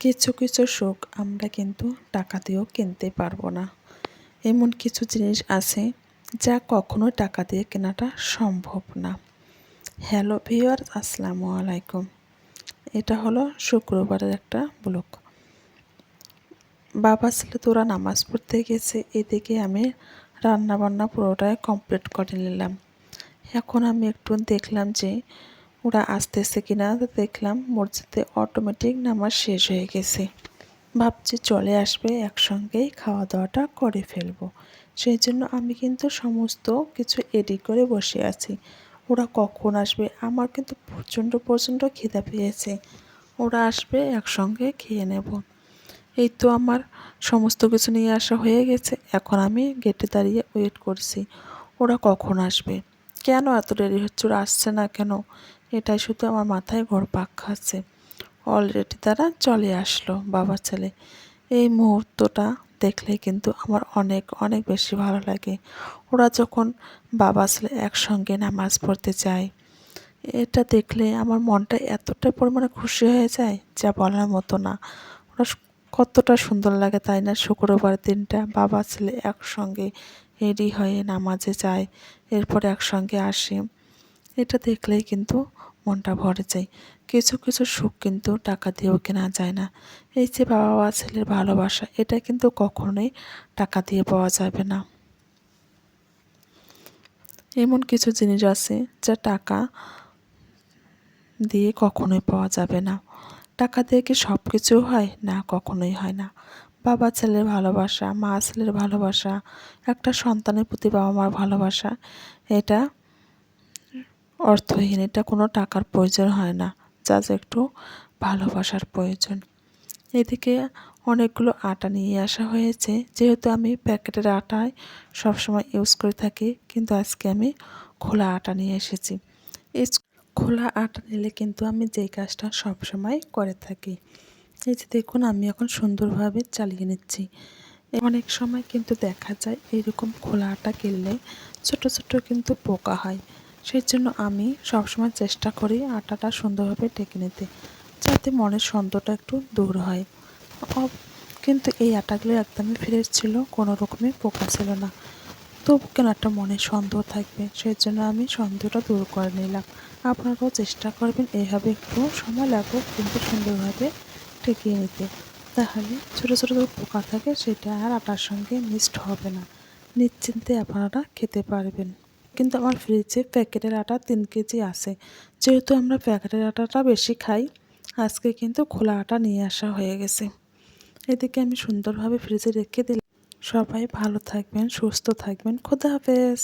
কিছু কিছু সুখ আমরা কিন্তু টাকা দিয়েও কিনতে পারবো না। এমন কিছু জিনিস আছে যা কখনোই টাকা দিয়ে কেনাটা সম্ভব না। হ্যালো ভিউয়ার্স, আসসালামু আলাইকুম। এটা হলো শুক্রবারের একটা ব্লগ। বাবা ছেলে তোরা নামাজ পড়তে গেছে, এদিকে আমি রান্নাবান্না পুরোটাই কমপ্লিট করে নিলাম। এখন আমি একটু দেখলাম যে ওরা আসতেছে কিনা, দেখলাম মসজিদে অটোমেটিক নামাজ শেষ হয়ে গেছে। ভাবছি চলে আসবে, একসঙ্গেই খাওয়া দাওয়াটা করে ফেলবো। সেই জন্য আমি কিন্তু সমস্ত কিছু রেডি করে বসে আছি। ওরা কখন আসবে, আমার কিন্তু প্রচণ্ড প্রচণ্ড খিদা পেয়েছে। ওরা আসবে, একসঙ্গে খেয়ে নেব। এই তো আমার সমস্ত কিছু নিয়ে আসা হয়ে গেছে। এখন আমি গেটে দাঁড়িয়ে ওয়েট করছি ওরা কখন আসবে। কেন এত দেরি হচ্ছে, ওরা আসছে না কেন, এটাই শুধু আমার মাথায় ঘুরপাক খাচ্ছে। অলরেডি তারা চলে আসলো, বাবা ছেলে। এই মুহূর্তটা দেখলে কিন্তু আমার অনেক অনেক বেশি ভালো লাগে। ওরা যখন বাবা ছেলে একসঙ্গে নামাজ পড়তে যায়, এটা দেখলে আমার মনটা এতটা পরিমাণে খুশি হয়ে যায় যা বলার মতো না। ওরা কতটা সুন্দর লাগে, তাই না? শুক্রবার দিনটা বাবা ছেলে একসঙ্গে রেডি হয়ে নামাজে যায়, এরপরে একসঙ্গে আসে। এটা দেখলেই কিন্তু মনটা ভরে যায়। কিছু কিছু সুখ কিন্তু টাকা দিয়েও কেনা যায় না। এই যে বাবা বা ছেলের ভালোবাসা, এটা কিন্তু কখনোই টাকা দিয়ে পাওয়া যাবে না। এমন কিছু জিনিস আছে যা টাকা দিয়ে কখনোই পাওয়া যাবে না। টাকা দিয়ে কি সব কিছু হয় না? কখনোই হয় না। বাবা ছেলের ভালোবাসা, মা ছেলের ভালোবাসা, একটা সন্তানের প্রতি বাবা মার ভালোবাসা, এটা অর্থহীন। এটা কোনো টাকার প্রয়োজন হয় না, জাস্ট একটু ভালোবাসার প্রয়োজন। এদিকে অনেকগুলো আটা নিয়ে আসা হয়েছে। যেহেতু আমি প্যাকেটের আটাই সবসময় ইউজ করে থাকি, কিন্তু আজকে আমি খোলা আটা নিয়ে এসেছি। এই খোলা আটা নিলে কিন্তু আমি যেই কাজটা সবসময় করে থাকি। এই যে দেখুন, আমি এখন সুন্দরভাবে চালিয়ে নিচ্ছি। অনেক সময় কিন্তু দেখা যায় এরকম খোলা আটা কিনলে ছোট ছোট কিন্তু পোকা হয়। সেই জন্য আমি সবসময় চেষ্টা করি আটাটা সুন্দরভাবে ঢেকে নিতে, যাতে মনের সন্দেহটা একটু দূর হয়। কিন্তু এই আটাগুলো একদমই ফ্রেশ ছিল, কোনো রকমই পোকা ছিল না। তবু কেন একটা মনে সন্দেহ থাকবে, সেই জন্য আমি সন্দেহটা দূর করে নিলাম। আপনারাও চেষ্টা করবেন এইভাবে, একটু সময় লাগুক কিন্তু সুন্দরভাবে ঠেকিয়ে নিতে। তাহলে ছোটো ছোটো যে পোকা থাকে সেটা আর আটার সঙ্গে মিক্সড হবে না, নিশ্চিন্তে আপনারা খেতে পারবেন। কিন্তু আমার ফ্রিজে প্যাকেটের আটা 3 কেজি আছে। যেহেতু আমরা প্যাকেটের আটাটা বেশি খাই, আজকে কিন্তু খোলা আটা নিয়ে আসা হয়ে গেছে। এদিকে আমি সুন্দরভাবে ফ্রিজে রেখে দিলাম। সবাই ভালো থাকবেন, সুস্থ থাকবেন। খোদা হাফেজ।